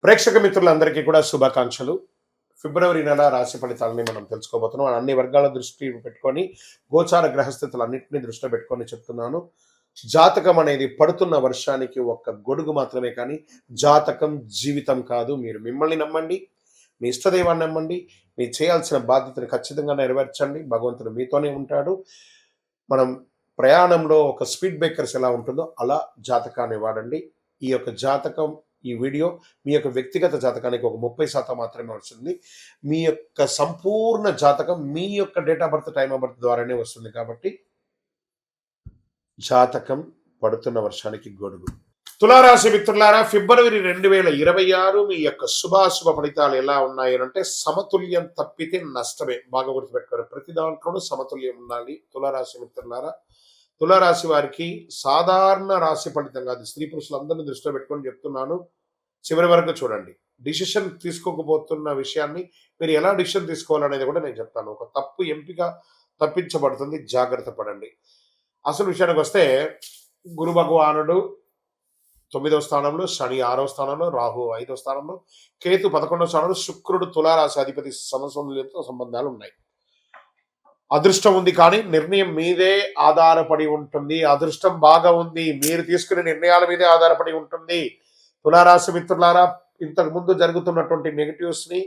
ప్రేక్షక మిత్రులందరికీ కూడా శుభాకాంక్షలు. ఫిబ్రవరి నెల రాశి ఫలితాలని మనం తెలుసుకోబోతున్నాం. అన్ని వర్గాల దృష్టి పెట్టుకొని, గోచార గ్రహస్థితులన్నింటినీ దృష్టిలో పెట్టుకొని చెప్తున్నాను. జాతకం అనేది పడుతున్న వర్షానికి ఒక్క గొడుగు మాత్రమే కానీ, జాతకం జీవితం కాదు. మీరు మిమ్మల్ని నమ్మండి, మీ ఇష్టదైవాన్ని నమ్మండి, మీరు చేయాల్సిన బాధ్యతను ఖచ్చితంగా నెరవేర్చండి. భగవంతుడు మీతోనే ఉంటాడు. మనం ప్రయాణంలో ఒక స్పీడ్ బ్రేకర్స్ ఎలా ఉంటుందో అలా జాతకాన్ని వాడండి. ఈ యొక్క జాతకం ఈ వీడియో మీ యొక్క వ్యక్తిగత జాతకానికి ఒక 30% మాత్రమే వస్తుంది. మీ యొక్క సంపూర్ణ జాతకం మీ యొక్క date of birth, time of birth ద్వారానే వస్తుంది. కాబట్టి జాతకం పడుతున్న వర్షానికి గొడుగు. తులారాశి మిత్రులారా, ఫిబ్రవరి 2026 మీ యొక్క శుభాశుభ ఫలితాలు ఎలా ఉన్నాయి అంటే, సమతుల్యం తప్పితే నష్టమే. బాగా గుర్తుపెట్టుకోరు, ప్రతి దాంట్లోనూ సమతుల్యం ఉండాలి. తులారాశి మిత్రులారా, తులారాశి వారికి సాధారణ రాశి ఫలితం కాదు, స్త్రీ పురుషులందరినీ దృష్టిలో పెట్టుకొని చెప్తున్నాను. చివరి వరకు చూడండి. డిసిషన్ తీసుకోకపోతున్న విషయాన్ని మీరు ఎలా డిసిషన్ తీసుకోవాలనేది కూడా నేను చెప్తాను. ఒక తప్పు ఎంపిక తప్పించబడుతుంది, జాగ్రత్త పడండి. అసలు విషయానికి వస్తే, గురు భగవానుడు 9వ స్థానంలో, శని 6వ స్థానంలో, రాహు 5వ స్థానంలో, కేతు 11వ స్థానంలో, శుక్రుడు తులారాశి అధిపతి సమసంతుల్యంతో సంబంధాలు ఉన్నాయి. అదృష్టం ఉంది, కానీ నిర్ణయం మీదే ఆధారపడి ఉంటుంది. అదృష్టం బాగా ఉంది, మీరు తీసుకునే నిర్ణయాల మీదే ఆధారపడి ఉంటుంది. తులారాశి మిత్రులారా, ఇంతకు ముందు జరుగుతున్నటువంటి నెగిటివ్స్ ని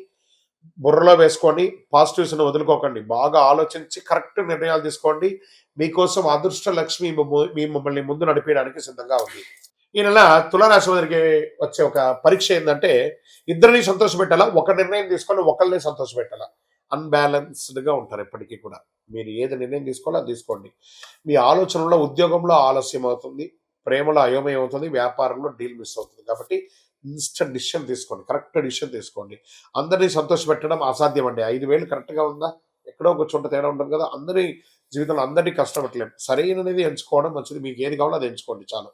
బుర్రలో వేసుకోండి, పాజిటివ్స్ ని వదులుకోకండి. బాగా ఆలోచించి కరెక్ట్ నిర్ణయాలు తీసుకోండి. మీకోసం అదృష్ట లక్ష్మి మిమ్మల్ని ముందు నడిపేయడానికి సిద్ధంగా ఉంది. ఈ నెల తులారాశి వారికి వచ్చే ఒక పరీక్ష ఏంటంటే, ఇద్దరిని సంతోషపెట్టాలా, ఒక నిర్ణయం తీసుకొని ఒకరిని సంతోషపెట్టాలా. అన్బ్యాలెన్స్డ్గా ఉంటారు ఎప్పటికీ కూడా. మీరు ఏది నిర్ణయం తీసుకోవాలో అది తీసుకోండి. మీ ఆలోచనలో, ఉద్యోగంలో ఆలస్యం అవుతుంది, ప్రేమలో అయోమయం అవుతుంది, వ్యాపారంలో డీల్ మిస్ అవుతుంది. కాబట్టి ఇన్స్టెంట్ డిసిషన్ తీసుకోండి, కరెక్ట్ డిసిషన్ తీసుకోండి. అందరినీ సంతోషపెట్టడం అసాధ్యం అండి. 5,000 కరెక్ట్గా ఉందా, ఎక్కడో ఒక చోట తేడా ఉంటుంది కదా. అందరి జీవితంలో అందరినీ కష్టపెట్టలేము. సరైనది ఎంచుకోవడం మంచిది. మీకు ఏది కావాలో అది ఎంచుకోండి చాలు.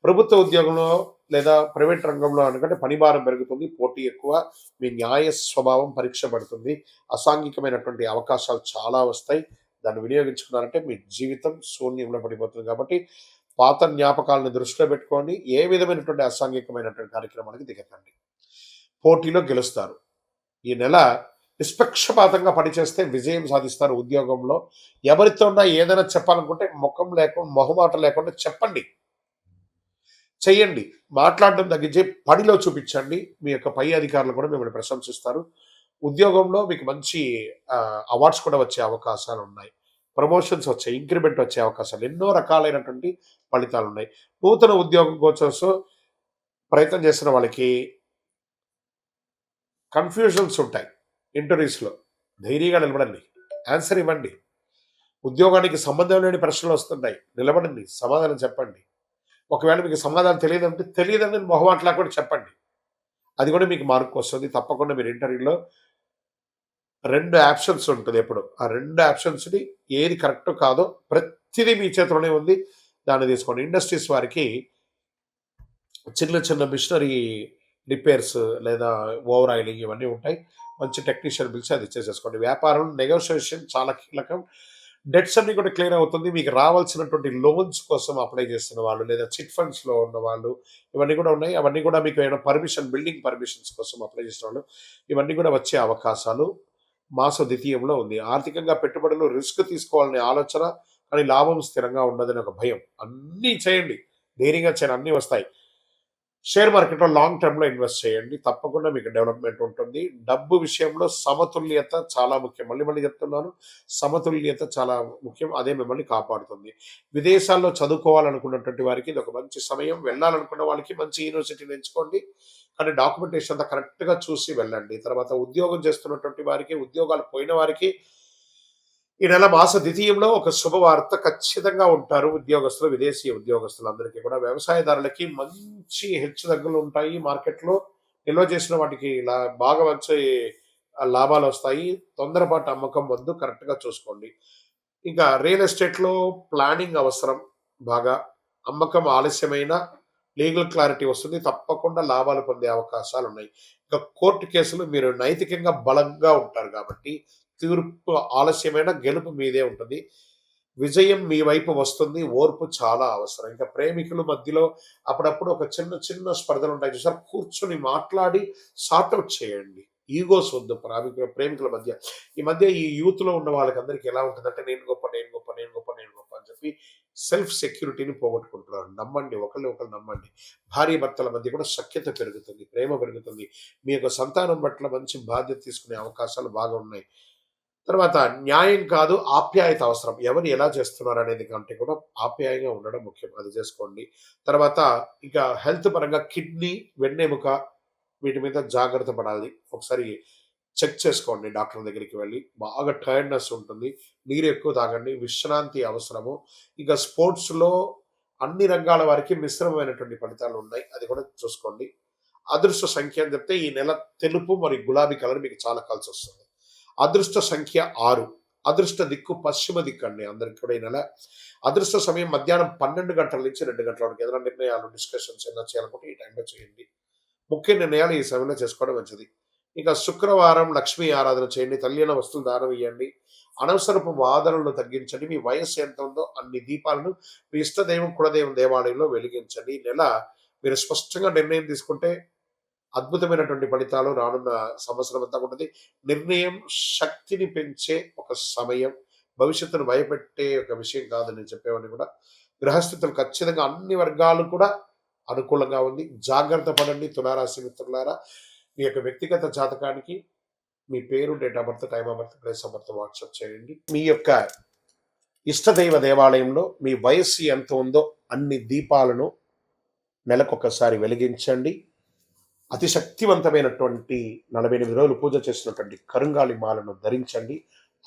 ప్రభుత్వ ఉద్యోగంలో లేదా ప్రైవేట్ రంగంలో అనుకంటే పనిభారం పెరుగుతుంది, పోటీ ఎక్కువ, మీ న్యాయ స్వభావం పరీక్ష పడుతుంది. అసాంఘికమైనటువంటి అవకాశాలు చాలా వస్తాయి. దాన్ని వినియోగించుకున్నారంటే మీ జీవితం శూన్యంలో పడిపోతుంది. కాబట్టి పాత జ్ఞాపకాలను దృష్టిలో పెట్టుకొని ఏ విధమైనటువంటి అసాంఘికమైనటువంటి కార్యక్రమానికి దిగకండి. పోటీలో గెలుస్తారు. ఈ నెల నిష్పక్షపాతంగా పనిచేస్తే విజయం సాధిస్తారు. ఉద్యోగంలో ఎవరితో ఉన్నా ఏదైనా చెప్పాలనుకుంటే ముఖం లేకుండా, మొహమాట లేకుండా చెప్పండి, చెయ్యండి. మాట్లాడడం తగ్గించి పనిలో చూపించండి. మీ యొక్క పై అధికారులు కూడా మిమ్మల్ని ప్రశంసిస్తారు. ఉద్యోగంలో మీకు మంచి అవార్డ్స్ కూడా వచ్చే అవకాశాలు ఉన్నాయి. ప్రమోషన్స్ వచ్చాయి, ఇంక్రిమెంట్ వచ్చే అవకాశాలు, ఎన్నో రకాలైనటువంటి ఫలితాలు ఉన్నాయి. నూతన ఉద్యోగం కోసం ప్రయత్నం చేస్తున్న వాళ్ళకి కన్ఫ్యూజన్స్ ఉంటాయి. ఇంటర్వ్యూస్లో ధైర్యంగా నిలబడండి, ఆన్సర్ ఇవ్వండి. ఉద్యోగానికి సంబంధం లేని ప్రశ్నలు వస్తున్నాయి, నిలబడండి, సమాధానం చెప్పండి. ఒకవేళ మీకు సమాధానం తెలియదంటే తెలియదని మొహమాటలా కూడా చెప్పండి. అది కూడా మీకు మార్క్ వస్తుంది. తప్పకుండా మీరు ఇంటర్వ్యూలో 2 ఆప్షన్స్ ఉంటుంది ఎప్పుడు. ఆ 2 ఆప్షన్స్ని ఏది కరెక్ట్ కాదో ప్రతిదీ మీ చేతిలోనే ఉంది, దాన్ని తీసుకోండి. ఇండస్ట్రీస్ వారికి చిన్న చిన్న మిషనరీ రిపేర్స్ లేదా ఓవర్ ఆయిలింగ్ ఇవన్నీ ఉంటాయి. మంచి టెక్నీషియన్ పిలిచి అది చేసేసుకోండి. వ్యాపారంలో నెగోషియేషన్ చాలా కీలకం. డెట్స్ అన్ని కూడా క్లియర్ అవుతుంది. మీకు రావాల్సినటువంటి లోన్స్ కోసం అప్లై చేస్తున్న వాళ్ళు, లేదా చిట్ ఫండ్స్లో ఉన్న వాళ్ళు, ఇవన్నీ కూడా ఉన్నాయి. అవన్నీ కూడా మీకు ఏమైనా పర్మిషన్, బిల్డింగ్ పర్మిషన్స్ కోసం అప్లై చేసిన వాళ్ళు, ఇవన్నీ కూడా వచ్చే అవకాశాలు మాస ద్వితీయంలో ఉంది. ఆర్థికంగా పెట్టుబడులు రిస్క్ తీసుకోవాలనే ఆలోచన, కానీ లాభం స్థిరంగా ఉండదని ఒక భయం. అన్నీ చేయండి, ధైర్యంగా చేయండి, అన్నీ వస్తాయి. షేర్ మార్కెట్లో లాంగ్ టర్మ్లో ఇన్వెస్ట్ చేయండి, తప్పకుండా మీకు డెవలప్మెంట్ ఉంటుంది. డబ్బు విషయంలో సమతుల్యత చాలా ముఖ్యం. మళ్ళీ మళ్ళీ చెప్తున్నాను, సమతుల్యత చాలా ముఖ్యం. అదే మిమ్మల్ని కాపాడుతుంది. విదేశాల్లో చదువుకోవాలనుకున్నటువంటి వారికి ఇది ఒక మంచి సమయం. వెళ్ళాలనుకున్న వాళ్ళకి మంచి యూనివర్సిటీని ఎంచుకోండి, కానీ డాక్యుమెంటేషన్ అంతా కరెక్ట్గా చూసి వెళ్ళండి. తర్వాత ఉద్యోగం చేస్తున్నటువంటి వారికి, ఉద్యోగాలు పోయిన వారికి ఈ నెల మాస ద్వితీయంలో ఒక శుభవార్త ఖచ్చితంగా ఉంటారు. ఉద్యోగస్తులు, విదేశీ ఉద్యోగస్తులందరికీ కూడా. వ్యవసాయదారులకి మంచి హెచ్చుతగ్గులు ఉంటాయి. మార్కెట్లో నిల్వ చేసిన వాటికి ఇలా బాగా మంచి లాభాలు వస్తాయి. తొందరపాటు అమ్మకం వద్దు, కరెక్ట్గా చూసుకోండి. ఇంకా రియల్ ఎస్టేట్లో ప్లానింగ్ అవసరం. బాగా అమ్మకం ఆలస్యమైన లీగల్ క్లారిటీ వస్తుంది, తప్పకుండా లాభాలు పొందే అవకాశాలు ఉన్నాయి. ఇంకా కోర్టు కేసులు, మీరు నైతికంగా బలంగా ఉంటారు కాబట్టి తీర్పు ఆలస్యమైన గెలుపు మీదే ఉంటుంది. విజయం మీ వైపు వస్తుంది. ఓర్పు చాలా అవసరం. ఇంకా ప్రేమికుల మధ్యలో అప్పుడప్పుడు ఒక చిన్న చిన్న స్పర్ధలు ఉంటాయి చూసారా? కూర్చొని మాట్లాడి సార్ట్అవుట్ చేయండి. ఈగోస్ వద్దు. ప్రేమికుల మధ్య ఈ మధ్య ఈ యూత్‌లో ఉన్న వాళ్ళకందరికి ఎలా ఉంటుందంటే నేను గొప్ప, నేను గొప్ప, నేను గొప్ప, నేను గొప్ప అని చెప్పి సెల్ఫ్ సెక్యూరిటీని పోగొట్టుకుంటున్నారు. నమ్మండి. ఒకళ్ళని ఒకళ్ళు నమ్మండి. భార్యాభర్తల మధ్య కూడా సఖ్యత పెరుగుతుంది. ప్రేమ పెరుగుతుంది. మీ యొక్క సంతానం పట్ల మంచి బాధ్యత తీసుకునే అవకాశాలు బాగా ఉన్నాయి. తర్వాత న్యాయం కాదు, ఆప్యాయత అవసరం. ఎవరు ఎలా చేస్తున్నారు అనేది కంటే కూడా ఆప్యాయంగా ఉండడం ముఖ్యం. అది చేసుకోండి. తర్వాత ఇక హెల్త్ పరంగా కిడ్నీ, వెన్నెముక వీటి మీద జాగ్రత్త పడాలి. ఒకసారి చెక్ చేసుకోండి డాక్టర్ దగ్గరికి వెళ్ళి. బాగా టైర్డ్‌నెస్ ఉంటుంది. నీరు ఎక్కువ తాగండి. విశ్రాంతి అవసరము. ఇక స్పోర్ట్స్‌లో అన్ని రంగాల వారికి మిశ్రమమైనటువంటి ఫలితాలు ఉన్నాయి. అది కూడా చూసుకోండి. అదృష్ట సంఖ్య అని చెప్తే ఈ నెల తెలుపు మరియు గులాబీ కలర్ మీకు చాలా కలిసొస్తుంది. అదృష్ట సంఖ్య 6. అదృష్ట దిక్కు పశ్చిమ దిక్కు అండి అందరికి కూడా ఈ నెల. అదృష్ట సమయం మధ్యాహ్నం 12 గంటల నుంచి 2 గంటల వరకు. ఏదైనా నిర్ణయాలు, డిస్కషన్స్ ఏమైనా చేయాలనుకుంటే ఈ టైంలో చేయండి. ముఖ్య నిర్ణయాలు ఈ సమయంలో చేసుకోవడం మంచిది. ఇక శుక్రవారం లక్ష్మీ ఆరాధన చేయండి. తల్లిన వస్తువులు దానం ఇవ్వండి. అనవసరపు వాదనలు తగ్గించండి. మీ వయస్సు ఎంత ఉందో అన్ని దీపాలను మీ ఇష్టదైవం, కులదైవం దేవాలయంలో వెలిగించండి. ఈ నెల మీరు స్పష్టంగా నిర్ణయం తీసుకుంటే అద్భుతమైనటువంటి ఫలితాలు రానున్న సంవత్సరం అంతా ఉంటుంది. నిర్ణయం శక్తిని పెంచే ఒక సమయం. భవిష్యత్తును భయపెట్టే ఒక విషయం కాదు నేను చెప్పేవాడిని కూడా. గ్రహస్థితులు ఖచ్చితంగా అన్ని వర్గాలు కూడా అనుకూలంగా ఉంది. జాగ్రత్త పడండి తులారాశి మిత్రులారా. మీ యొక్క వ్యక్తిగత జాతకానికి మీ పేరు, date of birth, time of birth, place of birth WhatsApp చేయండి. మీ యొక్క ఇష్టదైవ దేవాలయంలో మీ వయస్సు ఎంత ఉందో అన్ని దీపాలను నెలకొకసారి వెలిగించండి. అతి శక్తివంతమైనటువంటి 48 రోజులు పూజ చేసినటువంటి కరుంగాలి మాలను ధరించండి.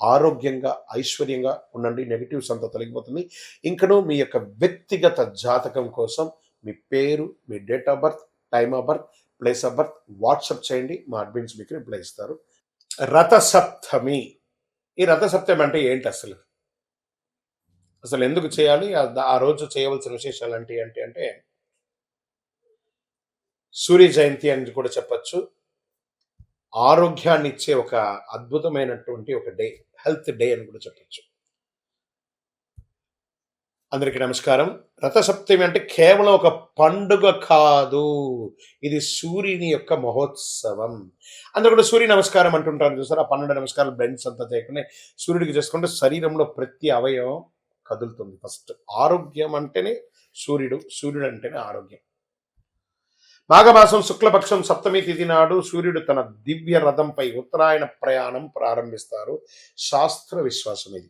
ఆరోగ్యంగా, ఐశ్వర్యంగా ఉండండి. నెగిటివ్స్ అంతా తొలగిపోతుంది. ఇంకనూ మీ యొక్క వ్యక్తిగత జాతకం కోసం మీ పేరు, మీ date of birth, time of birth, place of birth WhatsApp చేయండి. మా అడ్మిన్స్ మీకు రిప్లై ఇస్తారు. రథసప్తమి. ఈ రథసప్తమి అంటే ఏంటి అసలు? అసలు ఎందుకు చేయాలి? ఆ రోజు చేయవలసిన విశేషాలు అంటే సూర్య జయంతి అని కూడా చెప్పచ్చు. ఆరోగ్యాన్ని ఇచ్చే ఒక అద్భుతమైనటువంటి ఒక డే, హెల్త్ డే అని కూడా చెప్పచ్చు. అందరికీ నమస్కారం. రథసప్తమి అంటే కేవలం ఒక పండుగ కాదు, ఇది సూర్యుని యొక్క మహోత్సవం. అందరూ కూడా సూర్య నమస్కారం అంటుంటారు చూసారు. ఆ 12 నమస్కారాలు బెండ్స్ అంతా చేయకుండా సూర్యుడికి చేసుకుంటే శరీరంలో ప్రతి అవయవం కదులుతుంది. ఫస్ట్ ఆరోగ్యం అంటేనే సూర్యుడు, సూర్యుడు అంటేనే ఆరోగ్యం. మాఘమాసం శుక్లపక్షం సప్తమి తిథి నాడు సూర్యుడు తన దివ్య రథంపై ఉత్తరాయణ ప్రయాణం ప్రారంభిస్తారు. శాస్త్ర విశ్వాసం ఇది.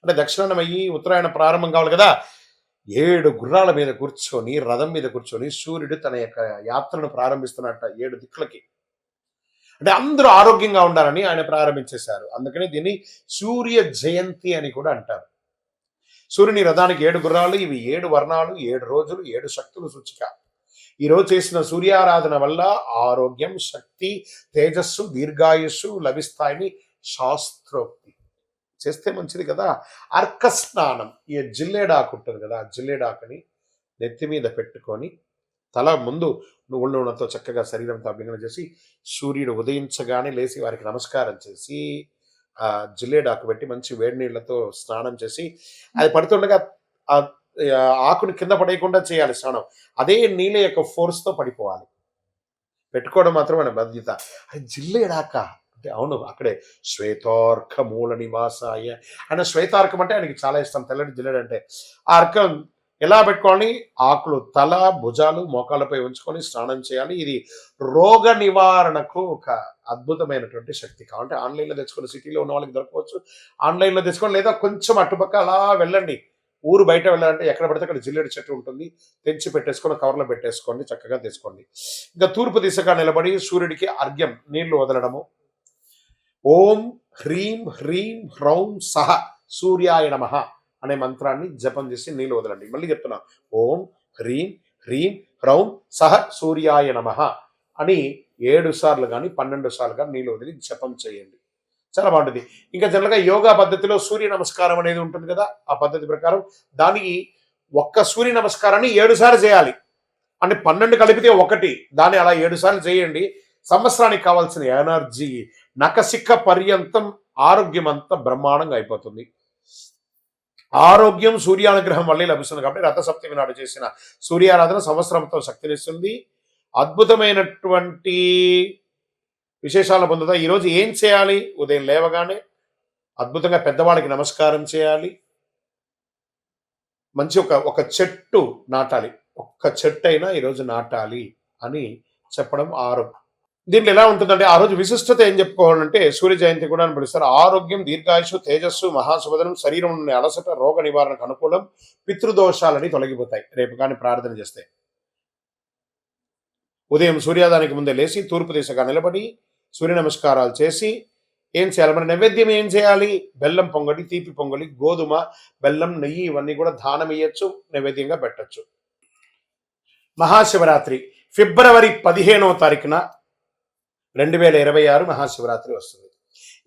అంటే దక్షిణాయనం అయ్యి ఉత్తరాయణ ప్రారంభం కావాలి కదా. 7 గుర్రాల మీద కూర్చొని, రథం మీద కూర్చొని సూర్యుడు తన యొక్క యాత్రను ప్రారంభిస్తున్నట్ట 7 దిక్కులకి. అంటే అందరూ ఆరోగ్యంగా ఉండాలని ఆయన ప్రారంభించేశారు. అందుకని దీన్ని సూర్య జయంతి అని కూడా అంటారు. సూర్యుని రథానికి 7 గుర్రాలు, ఇవి 7 వర్ణాలు, 7 రోజులు, 7 శక్తులు సూచిక. ఈరోజు చేసిన సూర్యారాధన వల్ల ఆరోగ్యం, శక్తి, తేజస్సు, దీర్ఘాయుస్సు లభిస్తాయని శాస్త్రోక్తి. చేస్తే మంచిది కదా. అర్క స్నానం, ఈ జిల్లేడాకు ఉంటుంది కదా, ఆ జిల్లేడాకుని నెత్తి మీద పెట్టుకొని తల ముందు నువ్వుల నూనెతో చక్కగా శరీరంతో అభ్యంగన చేసి సూర్యుడు ఉదయించగానే లేచి వారికి నమస్కారం చేసి ఆ జిల్లేడాకు పెట్టి మంచి వేడి నీళ్లతో స్నానం చేసి అది పడుతుండగా ఆ ఆకుని కింద పడేయకుండా చేయాలి స్నానం. అదే నీళ్ళ యొక్క ఫోర్స్తో పడిపోవాలి. పెట్టుకోవడం మాత్రం మన బాధ్యత. అది జిల్లేడాక అంటే అవును, అక్కడే శ్వేతార్క మూల నివాసాయ. ఆయన శ్వేతార్కం అంటే ఆయనకి చాలా ఇష్టం, తెల్లటి జిల్లేడు అంటే. ఆ అర్కం ఎలా పెట్టుకోవాలి? ఆకులు తల, భుజాలు, మోకాళ్ళపై ఉంచుకొని స్నానం చేయాలి. ఇది రోగ నివారణకు ఒక అద్భుతమైనటువంటి శక్తి. కాబట్టి ఆన్లైన్లో తెచ్చుకొని, సిటీలో ఉన్న వాళ్ళకి దొరకవచ్చు, ఆన్లైన్లో తెచ్చుకొని, లేదా కొంచెం అటుపక్క అలా వెళ్ళండి. ఊరు బయట వెళ్ళాలంటే ఎక్కడ పడితే అక్కడ జిల్లేడు చెట్టు ఉంటుంది, తెంచి పెట్టేసుకొని కవర్లో పెట్టేసుకోండి, చక్కగా తీసుకోండి. ఇంకా తూర్పు దిశగా నిలబడి సూర్యుడికి అర్ఘ్యం నీళ్లు వదలడము. ఓం హ్రీం హ్రీం హ్రౌం సహ సూర్యాయ నమః అనే మంత్రాన్ని జపం చేసి నీళ్లు వదలండి. మళ్ళీ చెప్తున్నా, ఓం హ్రీం హ్రీం హ్రౌం సహ సూర్యాయ నమః అని 7 సార్లు కానీ 12 సార్లు కానీ నీళ్లు వదిలి జపం చేయండి. చాలా బాగుంటుంది. ఇంకా జనరల్గా యోగా పద్ధతిలో సూర్య నమస్కారం అనేది ఉంటుంది కదా, ఆ పద్ధతి ప్రకారం దానికి ఒక్క సూర్య నమస్కారాన్ని 7 సార్లు చేయాలి. అంటే 12 కలిపితే 1, దాన్ని అలా 7 సార్లు చేయండి. సంవత్సరానికి కావాల్సిన ఎనర్జీ నకసిక పర్యంతం ఆరోగ్యం అంతా బ్రహ్మాండంగా అయిపోతుంది. ఆరోగ్యం సూర్యానుగ్రహం వల్లే లభిస్తుంది కాబట్టి రథసప్తమి నాడు చేసిన సూర్యారాధన సంవత్సరంతో శక్తినిస్తుంది. అద్భుతమైనటువంటి విశేషాలను పొందుతా. ఈరోజు ఏం చేయాలి? ఉదయం లేవగానే అద్భుతంగా పెద్దవాళ్ళకి నమస్కారం చేయాలి. మంచి ఒక చెట్టు నాటాలి. ఒక్క చెట్టు అయినా ఈరోజు నాటాలి అని చెప్పడం దీంట్లో ఎలా ఉంటుందంటే ఆ రోజు విశిష్టత ఏం చెప్పుకోవాలంటే సూర్య జయంతి కూడా అని పిలుస్తారు. ఆరోగ్యం, దీర్ఘాయుషు, తేజస్సు, మహాశుభదనం, శరీరం నుండి అలసట, రోగ నివారణకు అనుకూలం, పితృదోషాలని తొలగిపోతాయి రేపు కానీ ప్రార్థన చేస్తే. ఉదయం సూర్యోదయానికి ముందే లేచి తూర్పు దిశగా నిలబడి సూర్య నమస్కారాలు చేసి ఏం చేయాలి? మన నైవేద్యం ఏం చేయాలి? బెల్లం పొంగలి, తీపి పొంగలి, గోధుమ, బెల్లం, నెయ్యి ఇవన్నీ కూడా దానం ఇయ్యచ్చు, నైవేద్యంగా పెట్టచ్చు. మహాశివరాత్రి ఫిబ్రవరి 15వ తారీఖున 2026 మహాశివరాత్రి వస్తుంది.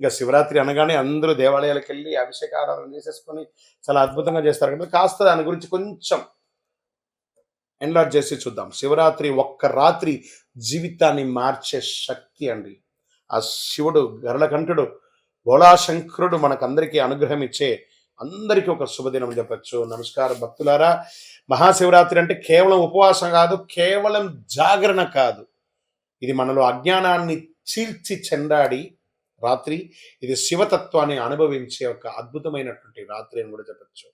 ఇక శివరాత్రి అనగానే అందరూ దేవాలయాలకు వెళ్ళి అభిషేకారాధన చేసేసుకొని చాలా అద్భుతంగా చేస్తారు కదా. కాస్త దాని గురించి కొంచెం ఎన్లార్జ్ చేసి చూద్దాం. శివరాత్రి ఒక్క రాత్రి జీవితాన్ని మార్చే శక్తి అండి. ఆ శివుడు గరళకంఠుడు భోళాశంకరుడు మనకందరికీ అనుగ్రహం ఇచ్చే అందరికీ ఒక శుభదినం చెప్పచ్చు. నమస్కారం భక్తులారా. మహాశివరాత్రి అంటే కేవలం ఉపవాసం కాదు, కేవలం జాగరణ కాదు. ఇది మనలో అజ్ఞానాన్ని చీల్చి చెండాడి రాత్రి. ఇది శివతత్వాన్ని అనుభవించే ఒక అద్భుతమైనటువంటి రాత్రి అని కూడా చెప్పచ్చు.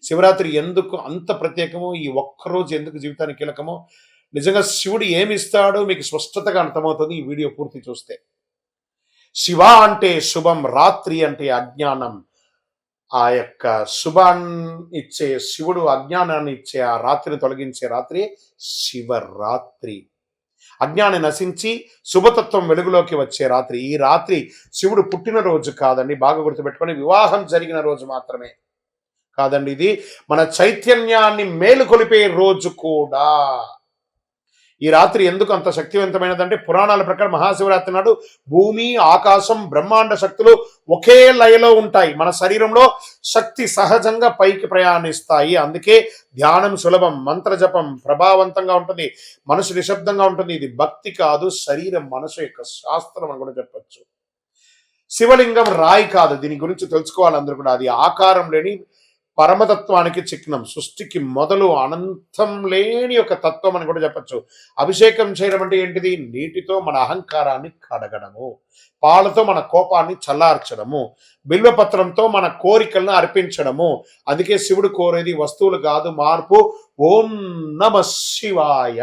శివరాత్రి ఎందుకు అంత ప్రత్యేకమో, ఈ ఒక్కరోజు ఎందుకు జీవితానికి కీలకమో, నిజంగా శివుడు ఏమి ఇస్తాడో మీకు స్పష్టతగా అర్థమవుతుంది ఈ వీడియో పూర్తి చూస్తే. శివ అంటే శుభం, రాత్రి అంటే అజ్ఞానం. ఆ యొక్క శుభాన్ని ఇచ్చే శివుడు అజ్ఞానాన్ని ఇచ్చే ఆ రాత్రిని తొలగించే రాత్రి శివరాత్రి. అజ్ఞానం నశించి శుభతత్వం వెలుగులోకి వచ్చే రాత్రి. ఈ రాత్రి శివుడు పుట్టినరోజు కాదండి, బాగా గుర్తుపెట్టుకొని. వివాహం జరిగిన రోజు మాత్రమే కాదండి, ఇది మన చైతన్యాన్ని మేలుకొలిపే రోజు కూడా. ఈ రాత్రి ఎందుకు అంత శక్తివంతమైనదంటే పురాణాల ప్రకారం మహాశివరాత్రి నాడు భూమి, ఆకాశం, బ్రహ్మాండ శక్తులు ఒకే లయలో ఉంటాయి. మన శరీరంలో శక్తి సహజంగా పైకి ప్రయాణిస్తాయి. అందుకే ధ్యానం సులభం, మంత్ర జపం ప్రభావవంతంగా ఉంటుంది, మనసు నిశ్శబ్దంగా ఉంటుంది. ఇది భక్తి కాదు, శరీరం మనసు యొక్క శాస్త్రం అని కూడా చెప్పచ్చు. శివలింగం రాయి కాదు, దీని గురించి తెలుసుకోవాలి అందరూ కూడా. అది ఆకారం లేని పరమతత్వానికి చిహ్నం, సృష్టికి మొదలు, అనంతం లేని ఒక తత్వం అని కూడా చెప్పచ్చు. అభిషేకం చేయడం అంటే ఏంటిది? నీటితో మన అహంకారాన్ని కడగడము, పాలతో మన కోపాన్ని చల్లార్చడము, బిల్వపత్రంతో మన కోరికలను అర్పించడము. అందుకే శివుడు కోరేది వస్తువులు కాదు, మార్పు. ఓం నమ శివాయ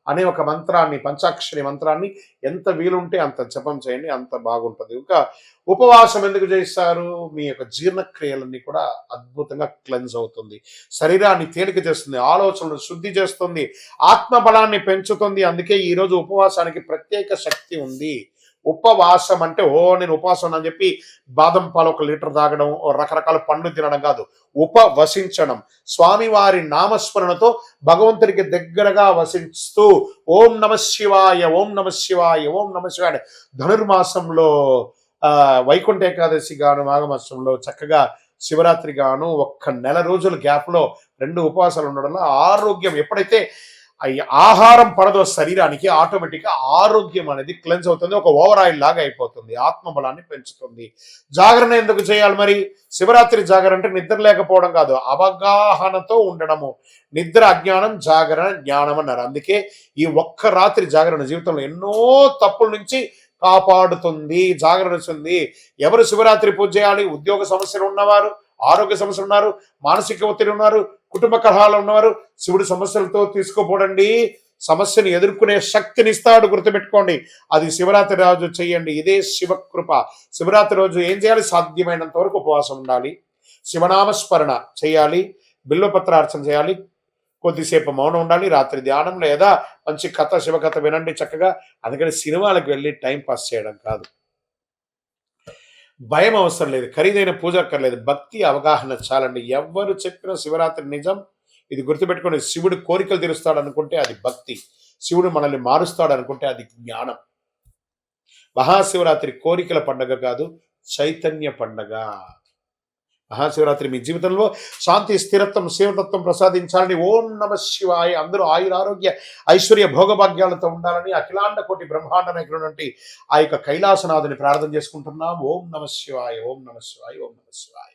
అనే ఒక మంత్రాన్ని, పంచాక్షరి మంత్రాన్ని ఎంత వీలుంటే అంత జపం చేయండి, అంత బాగుంటుంది. ఇంకా ఉపవాసం ఎందుకు చేస్తారు? మీ యొక్క జీర్ణక్రియలన్నీ కూడా అద్భుతంగా క్లెన్స్ అవుతుంది, శరీరాన్ని తేలిక చేస్తుంది, ఆలోచనలు శుద్ధి చేస్తుంది, ఆత్మబలాన్ని పెంచుతుంది. అందుకే ఈరోజు ఉపవాసానికి ప్రత్యేక శక్తి ఉంది. ఉపవాసం అంటే నేను ఉపవాసం అని చెప్పి బాదం పాలు 1 లీటర్ తాగడం, రకరకాల పండ్లు తినడం కాదు. ఉపవసించడం, స్వామివారి నామస్మరణతో భగవంతుడికి దగ్గరగా వసిస్తూ ఓం నమ శివాయ, ఓం నమ శివాయ, ఓం నమ శివాయ. ధనుర్మాసంలో వైకుంఠ ఏకాదశి గాను, మాఘమాసంలో చక్కగా శివరాత్రి గాను 1 నెల రోజుల గ్యాప్లో 2 ఉపవాసాలు ఉండడం వల్ల ఆరోగ్యం, ఎప్పుడైతే ఆహారం పడదో శరీరానికి, ఆటోమేటిక్గా ఆరోగ్యం అనేది క్లెన్స్ అవుతుంది, ఒక ఓవర్ ఆయిల్ లాగా అయిపోతుంది, ఆత్మబలాన్ని పెంచుతుంది. జాగరణ ఎందుకు చేయాలి మరి? శివరాత్రి జాగరణ అంటే నిద్ర లేకపోవడం కాదు, అవగాహనతో ఉండడము. నిద్ర అజ్ఞానం, జాగరణ జ్ఞానం అన్నారు. అందుకే ఈ ఒక్క రాత్రి జాగరణ జీవితంలో ఎన్నో తప్పుల నుంచి కాపాడుతుంది, జాగరణ ఇస్తుంది. ఎవరు శివరాత్రి పూజ చేయాలి? ఉద్యోగ సమస్యలు ఉన్నవారు, ఆరోగ్య సమస్యలు ఉన్నారు, మానసిక ఒత్తిడి ఉన్నారు, కుటుంబ కలహాలు ఉన్నవారు శివుడి సమస్యలతో తీసుకోపోడండి. సమస్యను ఎదుర్కొనే శక్తిని ఇస్తాడు, గుర్తుపెట్టుకోండి. అది శివరాత్రి రోజు చేయండి, ఇదే శివకృప. శివరాత్రి రోజు ఏం చేయాలి? సాధ్యమైనంత వరకు ఉపవాసం ఉండాలి, శివనామస్మరణ చేయాలి, బిల్వపత్రార్చన చేయాలి, కొద్దిసేపు మౌనం ఉండాలి, రాత్రి ధ్యానం లేదా మంచి కథ, శివకథ వినండి చక్కగా. అందుకని సినిమాలకు వెళ్ళి టైం పాస్ చేయడం కాదు. భయం అవసరం లేదు, ఖరీదైన పూజ అక్కర్లేదు, భక్తి అవగాహన చాలండి. ఎవరు చెప్పిన శివరాత్రి నిజం, ఇది గుర్తుపెట్టుకుని. శివుడు కోరికలు తీరుస్తాడు అనుకుంటే అది భక్తి, శివుడు మనల్ని మారుస్తాడు అనుకుంటే అది జ్ఞానం. మహాశివరాత్రి కోరికల పండగ కాదు, చైతన్య పండగ. మహాశివరాత్రి మీ జీవితంలో శాంతి, స్థిరత్వం, శివతత్వం ప్రసాదించాలని ఓం నమ శివాయ. అందరూ ఆయురారోగ్య ఐశ్వర్య భోగభాగ్యాలతో ఉండాలని అఖిలాండ కోటి బ్రహ్మాండ నాయకుడు ఆ యొక్క కైలాసనాథుని ప్రార్థన చేసుకుంటున్నాం. ఓం నమ శివాయ, ఓం నమ శివాయ, ఓం నమ శివాయ.